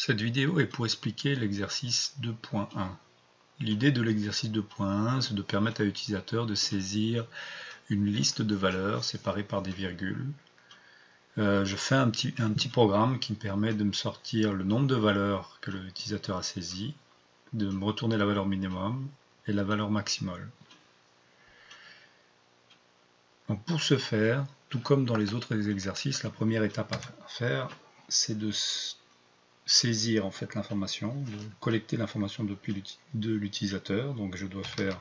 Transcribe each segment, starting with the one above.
Cette vidéo est pour expliquer l'exercice 2.1. L'idée de l'exercice 2.1, c'est de permettre à l'utilisateur de saisir une liste de valeurs séparées par des virgules. Je fais un petit programme qui me permet de me sortir le nombre de valeurs que l'utilisateur a saisies, de me retourner la valeur minimum et la valeur maximale. Donc pour ce faire, tout comme dans les autres exercices, la première étape à faire, c'est de saisir en fait l'information, de collecter l'information de l'utilisateur. Donc je dois faire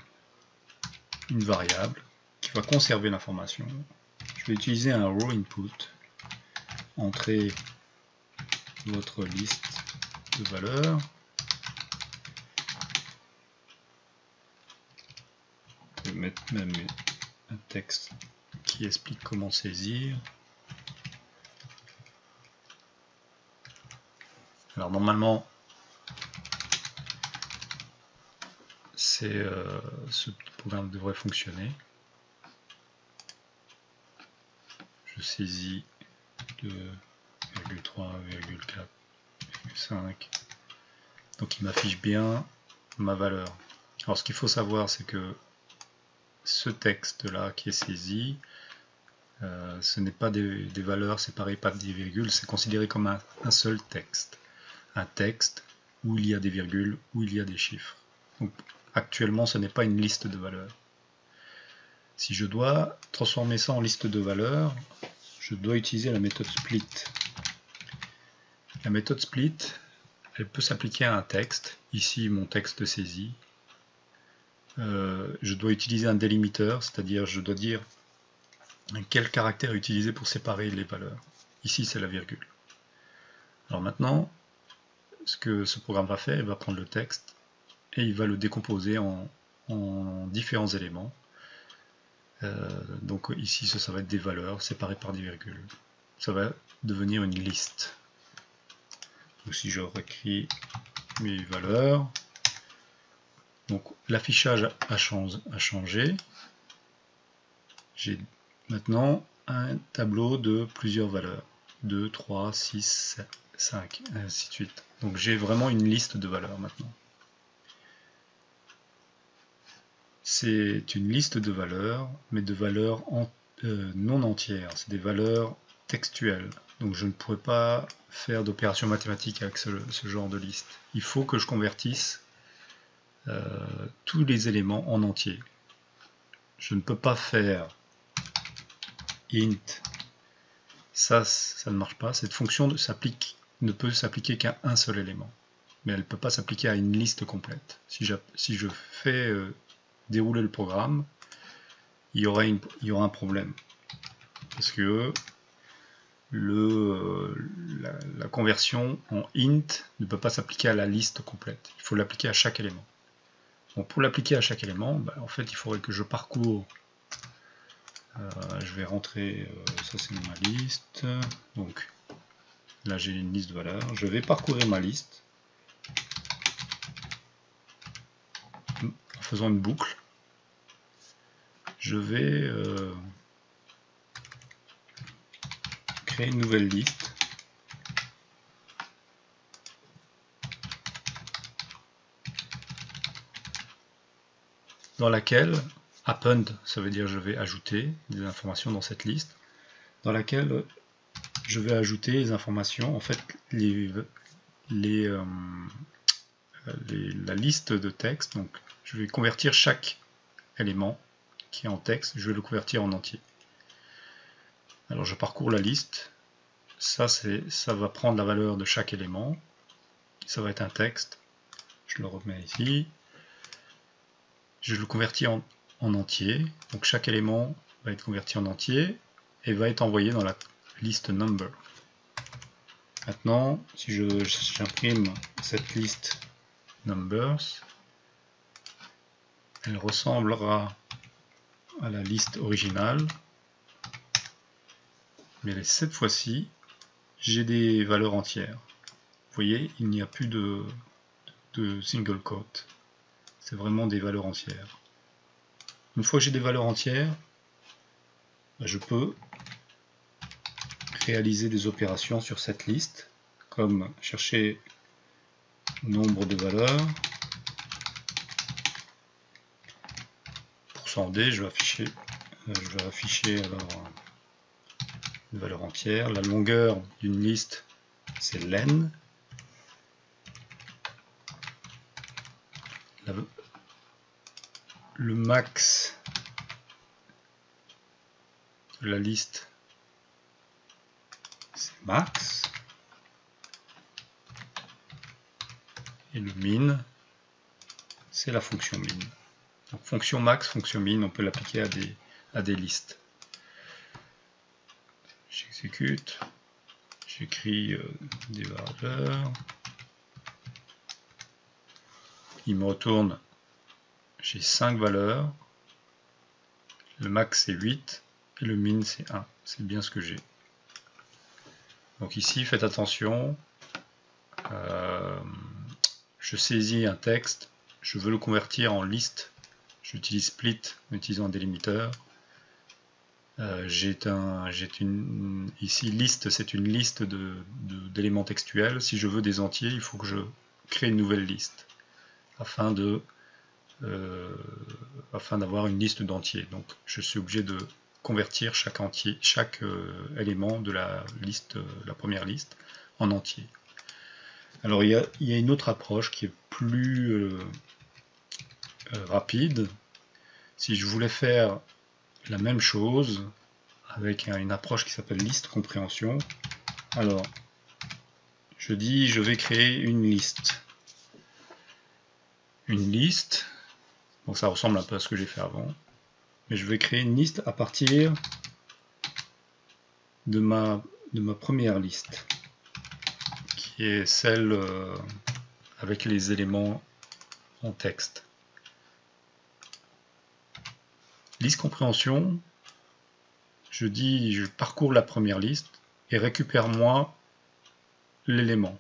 une variable qui va conserver l'information. Je vais utiliser un raw input, entrer votre liste de valeurs. Je vais mettre même un texte qui explique comment saisir. Alors normalement, ce petit programme devrait fonctionner. Je saisis 2,3, 4, 5. Donc il m'affiche bien ma valeur. Alors ce qu'il faut savoir, c'est que ce texte-là qui est saisi, ce n'est pas des valeurs séparées par des virgules, c'est considéré comme un seul texte. Un texte où il y a des virgules, où il y a des chiffres. Donc, actuellement, ce n'est pas une liste de valeurs. Si je dois transformer ça en liste de valeurs, je dois utiliser la méthode split. La méthode split, elle peut s'appliquer à un texte. Ici, mon texte saisi. Je dois utiliser un délimiteur, c'est-à-dire je dois dire quel caractère utiliser pour séparer les valeurs. Ici, c'est la virgule. Alors maintenant, ce que ce programme va faire, il va prendre le texte et il va le décomposer en différents éléments. Donc ici, ça va être des valeurs séparées par des virgules. Ça va devenir une liste. Donc si je réécris mes valeurs, donc l'affichage a changé. J'ai maintenant un tableau de plusieurs valeurs. 2, 3, 6, 7, 5, et ainsi de suite. Donc j'ai vraiment une liste de valeurs maintenant. C'est une liste de valeurs, mais de valeurs non entières. C'est des valeurs textuelles. Donc je ne pourrais pas faire d'opérations mathématiques avec ce genre de liste. Il faut que je convertisse tous les éléments en entier. Je ne peux pas faire int. Ça ne marche pas. Cette fonction ne peut s'appliquer qu'à un seul élément. Mais elle ne peut pas s'appliquer à une liste complète. Si je fais dérouler le programme, il y aura un problème. Parce que la conversion en int ne peut pas s'appliquer à la liste complète. Il faut l'appliquer à chaque élément. Donc pour l'appliquer à chaque élément, en fait, il faudrait que je parcours. Je vais rentrer, ça c'est ma liste. Donc là j'ai une liste de valeurs. Je vais parcourir ma liste en faisant une boucle. Je vais créer une nouvelle liste. Dans laquelle append, ça veut dire je vais ajouter des informations dans cette liste, dans laquelle je vais ajouter les informations, en fait la liste de texte. Donc je vais convertir chaque élément qui est en texte, je vais le convertir en entier. Alors je parcours la liste, ça va prendre la valeur de chaque élément, ça va être un texte, je le remets ici, je le convertis en entier, donc chaque élément va être converti en entier et va être envoyé dans la liste number. Maintenant, si j'imprime cette liste numbers, elle ressemblera à la liste originale, mais cette fois-ci, j'ai des valeurs entières. Vous voyez, il n'y a plus de single quote. C'est vraiment des valeurs entières. Une fois que j'ai des valeurs entières, je peux réaliser des opérations sur cette liste, comme chercher nombre de valeurs, %d, je vais afficher alors une valeur entière. La longueur d'une liste, c'est len. Le max de la liste, c'est max. Et le min, c'est la fonction min. Donc fonction max, fonction min, on peut l'appliquer à des listes. J'exécute, j'écris des valeurs. Il me retourne, j'ai 5 valeurs. Le max c'est 8 et le min c'est 1. C'est bien ce que j'ai. Donc ici, faites attention. Je saisis un texte, je veux le convertir en liste. J'utilise split en utilisant un délimiteur. Ici, liste, c'est une liste d'éléments textuels. Si je veux des entiers, il faut que je crée une nouvelle liste afin d'avoir une liste d'entiers. Donc, je suis obligé de convertir chaque élément de la première liste en entier. Alors, il y a une autre approche qui est plus rapide. Si je voulais faire la même chose avec une approche qui s'appelle liste compréhension, alors je dis je vais créer une liste. Donc ça ressemble un peu à ce que j'ai fait avant, mais je vais créer une liste à partir de ma première liste, qui est celle avec les éléments en texte. Liste compréhension, je dis je parcours la première liste et récupère-moi l'élément.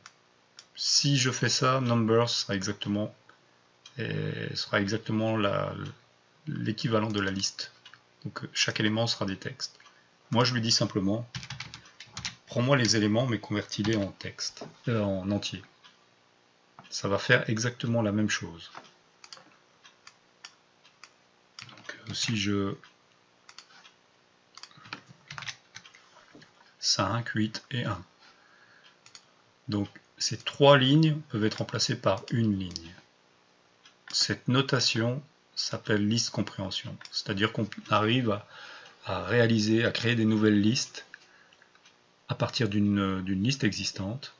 Si je fais ça, numbers sera exactement l'équivalent de la liste. Donc chaque élément sera des textes. Moi je lui dis simplement, prends-moi les éléments mais convertis-les en texte, en entier. Ça va faire exactement la même chose. Donc, si je 5, 8 et 1. Donc ces 3 lignes peuvent être remplacées par une ligne. Cette notation s'appelle liste compréhension. C'est-à-dire qu'on arrive à créer des nouvelles listes à partir d'une liste existante.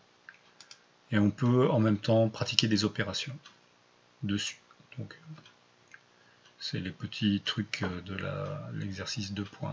Et on peut en même temps pratiquer des opérations dessus. Donc, c'est les petits trucs de l'exercice 2.1.